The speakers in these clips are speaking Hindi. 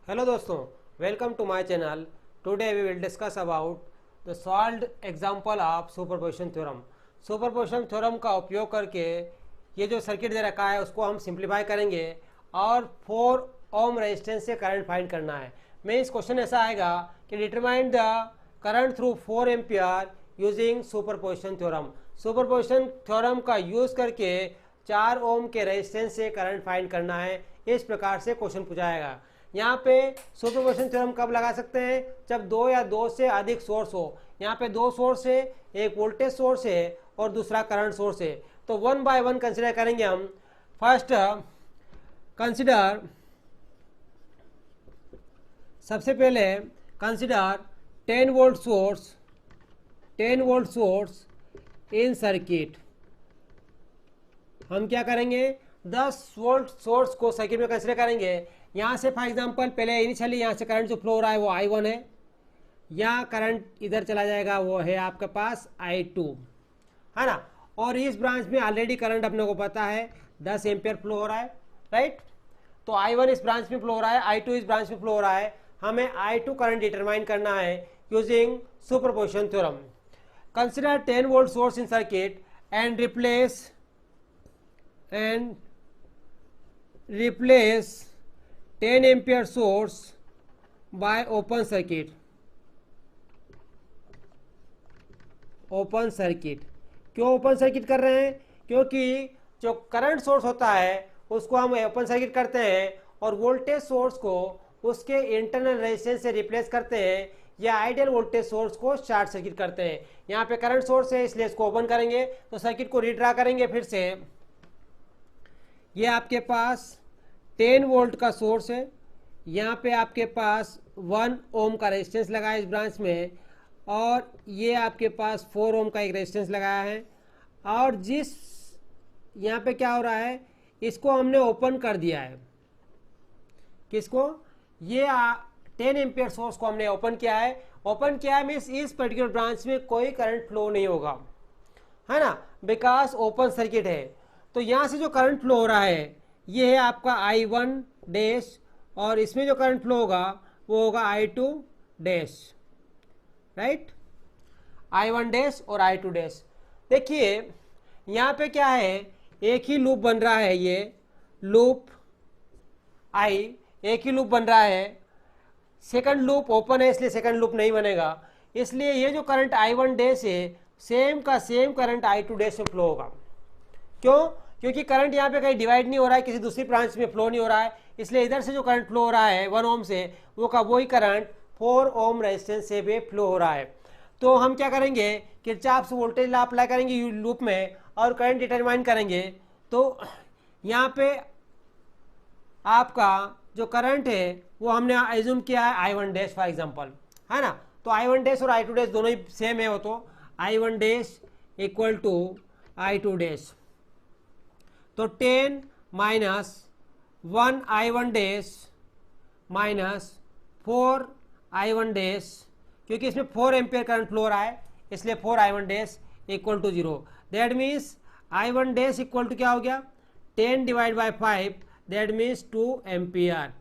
हेलो दोस्तों, welcome to my channel. Today we will discuss about the solved example of superposition theorem. Superposition theorem का उपयोग करके ये जो सर्किट दे रखा है उसको हम सिंप्लीफाई करेंगे और 4 ओम रेजिस्टेंस से करंट फाइंड करना है। मीन्स क्वेश्चन ऐसा आएगा कि determine the current through 4 ampere using superposition theorem. Superposition theorem का यूज करके 4 ओम के रेजिस्टेंस से करंट फाइंड करना है। इस प्रकार से क्वेश्चन पूछाएगा। यहाँ पे सुपरपोजिशन थ्योरम कब लगा सकते हैं? जब दो या दो से अधिक सोर्स हो। यहाँ पे दो सोर्स है, एक वोल्टेज सोर्स है और दूसरा करंट सोर्स है। तो वन बाय वन कंसिडर करेंगे हम। फर्स्ट कंसिडर, सबसे पहले consider 10 volt source, 10 volt source in circuit. हम क्या करेंगे? 10 वोल्ट सोर्स को सर्किट में कंसिडर करेंगे। यहाँ से फॉर एग्जांपल पहले इनिशियली यहाँ से करंट जो फ्लो हो रहा है वो I1 है, या करंट इधर चला जाएगा वो है आपके पास I2, है ना। और इस ब्रांच में ऑलरेडी करंट अपने को पता है 10 एम्पियर फ्लो हो रहा है, राइट। तो I1 इस ब्रांच में फ्लो हो रहा है, I2 इस ब्रांच में फ्लो हो रहा है। हमें I2 करंट डिटरमाइन करना है using superposition theorem. Consider 10 volt source in circuit and replace 10 ampere source bye open circuit. Open circuit क्यों ओपन सर्किट कर रहे हैं? क्योंकि जो करंट सोर्स होता है उसको हम ओपन सर्किट करते हैं और वोल्टेज सोर्स को उसके इंटरनल रेजिस्टेंस से रिप्लेस करते हैं, या आइडियल वोल्टेज सोर्स को शॉर्ट सर्किट करते हैं। यहाँ पे करंट सोर्स है इसलिए इसको ओपन करेंगे। तो सर्किट को रीड्रा करेंगे फिर से। ये आपके पास 10 वोल्ट का सोर्स है, यहाँ पे आपके पास 1 ओम का रेजिस्टेंस लगा है इस ब्रांच में, और ये आपके पास 4 ओम का एक रेजिस्टेंस लगाया है। और जिस यहाँ पे क्या हो रहा है, इसको हमने ओपन कर दिया है। किसको? ये 10 एम्पियर सोर्स को हमने ओपन किया है। ओपन किया है मीन्स इस पर्टिकुलर ब्रांच में कोई करंट फ्लो नहीं होगा, है ना, बिकॉज ओपन सर्किट है। तो यहाँ से जो करंट फ्लो हो रहा है ये है आपका I1 डैश, और इसमें जो करंट फ्लो होगा वो होगा I2 dash, right. I1 dash और I2 डैश। देखिए यहाँ पे क्या है, एक ही लूप बन रहा है, ये लूप I एक ही लूप बन रहा है। सेकंड लूप ओपन है इसलिए सेकंड लूप नहीं बनेगा। इसलिए ये जो करंट I1 डैश है सेम का सेम करंट I2 डैश में फ्लो होगा। क्यों? क्योंकि करंट यहाँ पे कहीं डिवाइड नहीं हो रहा है, किसी दूसरी ब्रांच में फ्लो नहीं हो रहा है। इसलिए इधर से जो करंट फ्लो हो रहा है 1 ओम से, वो का वही करंट 4 ओम रेजिस्टेंस से भी फ्लो हो रहा है। तो हम क्या करेंगे, किरचॉफ्स वोल्टेज लॉ अप्लाई करेंगे लूप में और करंट डिटरमाइन करेंगे। तो यहाँ पे आपका जो करंट है वो हमने एज्यूम किया है I1 डैश फॉर एग्जाम्पल, है ना। तो I1 डैश और I2 डैश दोनों ही सेम है। वो तो I1 dash equal to I2 dash. तो 10 minus 1 I1 dash minus 4 I1 dash, क्योंकि इसमें 4 एम्पियर करंट फ्लो हो रहा है इसलिए 4 I1 dash equal to 0। That means I1 dash equal to क्या हो गया, 10 divide by 5, that means 2 ampere.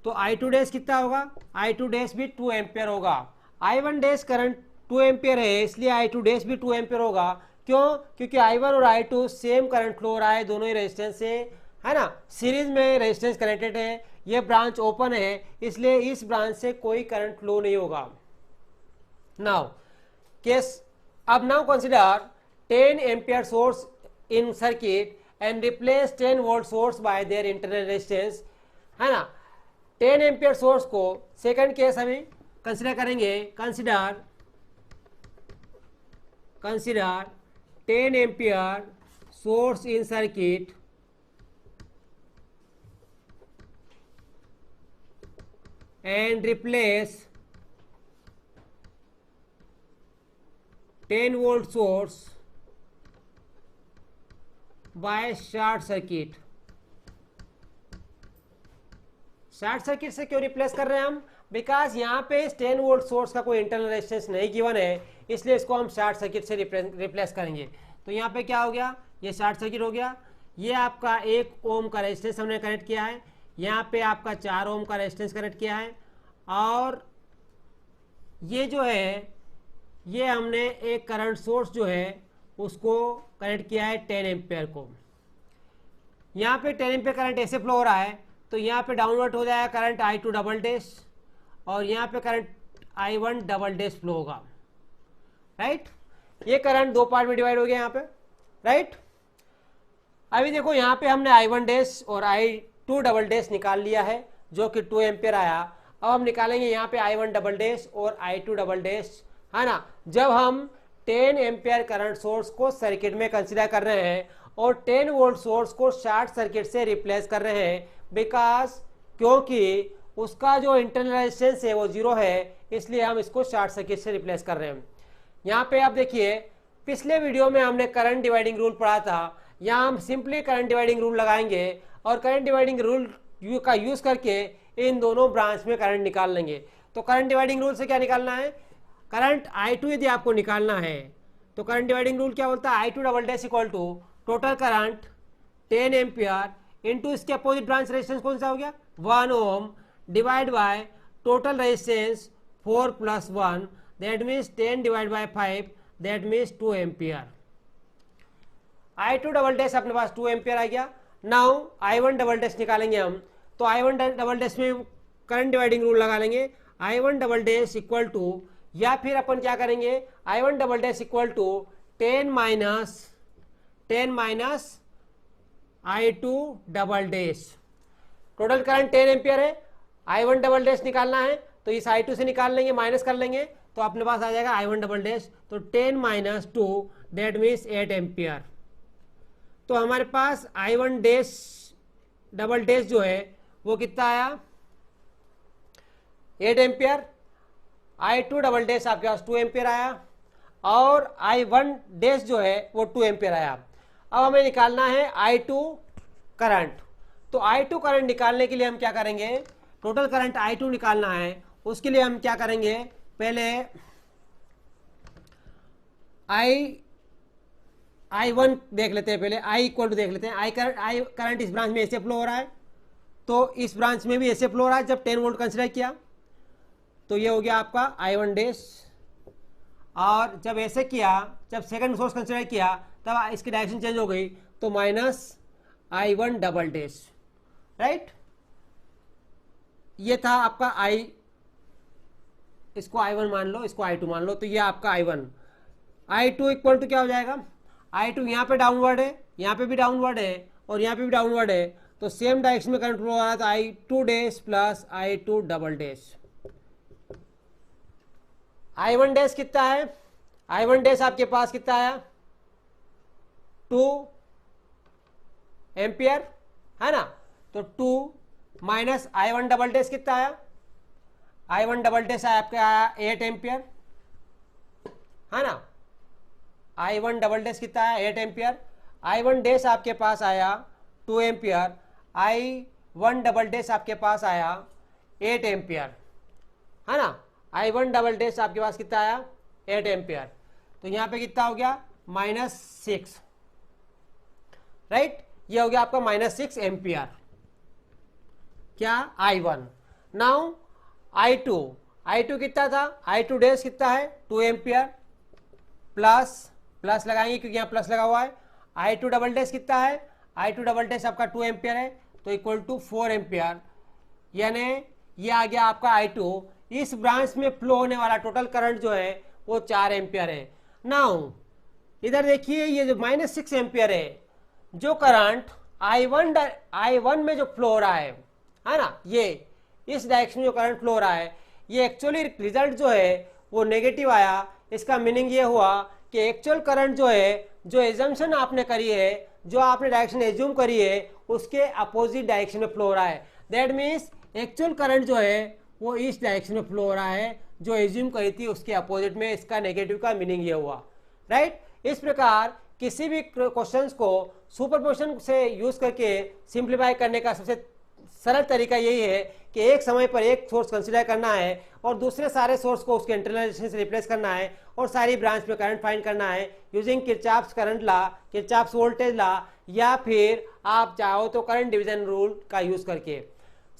तो I2 डैश कितना होगा? I2 डैश भी 2 एम्पियर होगा। I1 डैश करंट 2 एम्पियर है इसलिए I2 डैश भी 2 एम्पियर होगा। क्यों? क्योंकि I1 और I2 सेम करंट फ्लो हो रहा है, दोनों ही रेजिस्टेंस से, है ना, सीरीज में रेजिस्टेंस कनेक्टेड है। ये ब्रांच ओपन है इसलिए इस ब्रांच से कोई करंट फ्लो नहीं होगा। नाउ केस, अब now consider 10 ampere source in circuit and replace 10 volt source by their internal resistance, है ना। 10 एम्पियर सोर्स को सेकंड केस अभी कंसिडर करेंगे। Consider 10 ampere source in circuit and replace 10 volt source by short circuit. Short circuit से क्यों रिप्लेस कर रहे हैं हम? बिकॉज यहाँ पे इस 10 वोल्ट सोर्स का कोई इंटरनल रेजिस्टेंस नहीं गिवन है, इसलिए इसको हम शॉर्ट सर्किट से रिप्लेस करेंगे। तो यहाँ पे क्या हो गया, ये शॉर्ट सर्किट हो गया। ये आपका 1 ओम का रेजिस्टेंस हमने कनेक्ट किया है, यहाँ पे आपका 4 ओम का रेजिस्टेंस कनेक्ट किया है, और ये जो है ये हमने एक करंट सोर्स जो है उसको कनेक्ट किया है 10 एम्पियर को। यहाँ पे 10 एम्पियर करंट ऐसे फ्लो हो रहा है, तो यहाँ पे डाउनवर्ड हो जाएगा करंट I2 डबल डैश, और यहाँ पे current I1 double dash flow होगा, राइट। ये करंट दो पार्ट में डिवाइड हो गया यहाँ पे, राइट। अभी देखो यहाँ पे हमने I1 डैश और I2 डबल डैश निकाल लिया है जो कि 2 एम्पियर आया। अब हम निकालेंगे यहाँ पे I1 डबल डैश और I2 डबल डैश, है ना, जब हम 10 एम्पियर करंट सोर्स को सर्किट में कंसीडर कर रहे हैं और 10 वोल्ट सोर्स को शॉर्ट सर्किट से रिप्लेस कर रहे हैं, बिकॉज क्योंकि उसका जो इंटरनल रेजिस्टेंस है वो 0 है, इसलिए हम इसको शॉर्ट सर्किट से रिप्लेस कर रहे हैं। यहाँ पे आप देखिए पिछले वीडियो में हमने करंट डिवाइडिंग रूल पढ़ा था, यहाँ हम सिंपली करंट डिवाइडिंग रूल लगाएंगे और करंट डिवाइडिंग रूल का यूज करके इन दोनों ब्रांच में करंट निकाल लेंगे। तो करंट डिवाइडिंग रूल से क्या निकालना है, करंट I2 यदि आपको निकालना है तो करंट डिवाइडिंग रूल क्या बोलता है, I2 double dash equal to total current 10 ampere into इसके अपोजिट ब्रांच रेजिस्टेंस कौन सा हो गया 1 ohm divide by total resistance 4 plus 1, that means 10 divide by 5, that means 2 ampere. I2 double dash अपने पास 2 एम्पियर आ गया। नाउ I1 डबल डैश निकालेंगे हम, तो I1 डबल डैश में करंट डिवाइडिंग रूल लगा लेंगे, I1 double dash equal to, या फिर अपन क्या करेंगे I1 double dash equal to 10 minus I2 double dash. Total current 10 ampere है, I1 डबल डैश निकालना है तो इस I2 से निकाल लेंगे, माइनस कर लेंगे, तो अपने पास आ जाएगा I1 डबल डैश, तो 10 माइनस 2 दैट मीन्स 8 एम्पियर। तो हमारे पास I1 डैश डबल डैश जो है वो कितना आया 8 एम्पियर, I2 डबल डैश आपके पास 2 एम्पियर आया, और I1 डैश जो है वो 2 एम्पियर आया। अब हमें निकालना है I2 करंट, तो I2 करंट निकालने के लिए हम क्या करेंगे, टोटल करंट I2 निकालना है, उसके लिए हम क्या करेंगे, पहले I1 देख लेते हैं, पहले I इक्वल टू देख लेते हैं। I करंट इस ब्रांच में ऐसे फ्लो हो रहा है, तो इस ब्रांच में भी ऐसे फ्लो हो रहा है जब 10 वोल्ट कंसिडर किया, तो ये हो गया आपका I1 डैश, और जब ऐसे किया, जब सेकंड सोर्स कंसिडर किया तब इसकी डायरेक्शन चेंज हो गई, तो minus I1 double dash, right. ये था आपका इसको I1 मान लो, इसको I2 मान लो, तो ये आपका I1। I2 इक्वल टू क्या हो जाएगा, I2 यहाँ पे डाउनवर्ड है, यहाँ पे भी डाउनवर्ड है, और यहाँ पे भी डाउनवर्ड है, तो सेम डायरेक्शन में करंट फ्लो हो रहा है, तो I2 dash plus I2 double dash. I1 dash कितना है, I1 डैश आपके पास कितना आया 2 एम्पियर, है ना, तो 2 माइनस I1 डबल डैश कितना आया, I1 डबल डैश आपका आया 8 एम्पियर, है ना, I1 डबल डैश कितना आया 8 एम्पियर, I1 डैश आपके पास आया 2 एम्पियर, I1 डबल डैश आपके पास आया 8 एम्पियर, है ना, I1 डबल डैश आपके पास कितना आया 8 एम्पियर, तो यहाँ पे कितना हो गया -6, राइट। ये हो गया आपका -6 एम्पियर, क्या I1। नाउ I2 कितना था, I2 डैश कितना है 2 एम्पियर, प्लस लगाएंगे क्योंकि यहाँ प्लस लगा हुआ है। I2 डबल डैश कितना है, I2 डबल डैश आपका 2 एम्पियर है, तो इक्वल टू 4 एम्पियर, यानी ये आ गया आपका I2। इस ब्रांच में फ्लो होने वाला टोटल करंट जो है वो 4 एम्पियर है। नाउ इधर देखिए ये जो -6 एम्पियर है, जो करंट I1 में जो फ्लो हो रहा है ना, ये इस डायरेक्शन में जो करंट फ्लो हो रहा है, ये एक्चुअली रिजल्ट जो है वो नेगेटिव आया। इसका मीनिंग ये हुआ कि एक्चुअल करंट जो है, जो एजम्पशन आपने करी है, जो आपने डायरेक्शन एज्यूम करी है, उसके अपोजिट डायरेक्शन में फ्लो हो रहा है। दैट मीन्स एक्चुअल करंट जो है वो इस डायरेक्शन में फ्लो हो रहा है, जो एज्यूम करी थी उसके अपोजिट में। इसका नेगेटिव का मीनिंग ये हुआ, राइट। इस प्रकार किसी भी क्वेश्चंस को सुपरपोजिशन से यूज करके सिंप्लीफाई करने का सबसे सरल तरीका यही है कि एक समय पर एक सोर्स कंसीडर करना है और दूसरे सारे सोर्स को उसके इंटरनल रेजिस्टेंस से रिप्लेस करना है और सारी ब्रांच में करंट फाइंड करना है using Kirchhoff's current law, Kirchhoff's voltage law, या फिर आप चाहो तो करंट डिवीजन रूल का यूज करके।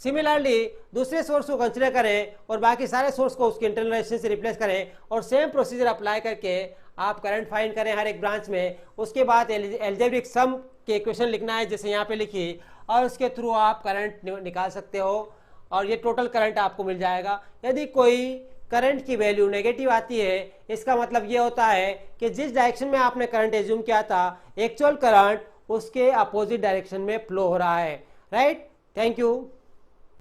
सिमिलरली दूसरे सोर्स को कंसिडर करें और बाकी सारे सोर्स को उसके इंटरनल रेजिस्टेंस से रिप्लेस करें और सेम प्रोसीजर अप्लाई करके आप करंट फाइंड करें हर एक ब्रांच में। उसके बाद एल्जेब्रिक सम के इक्वेशन लिखना है जैसे यहाँ पे लिखी, और उसके थ्रू आप करंट निकाल सकते हो और ये टोटल करंट आपको मिल जाएगा। यदि कोई करंट की वैल्यू नेगेटिव आती है, इसका मतलब ये होता है कि जिस डायरेक्शन में आपने करंट एज्यूम किया था, एक्चुअल करंट उसके अपोजिट डायरेक्शन में फ्लो हो रहा है। Right, thank you.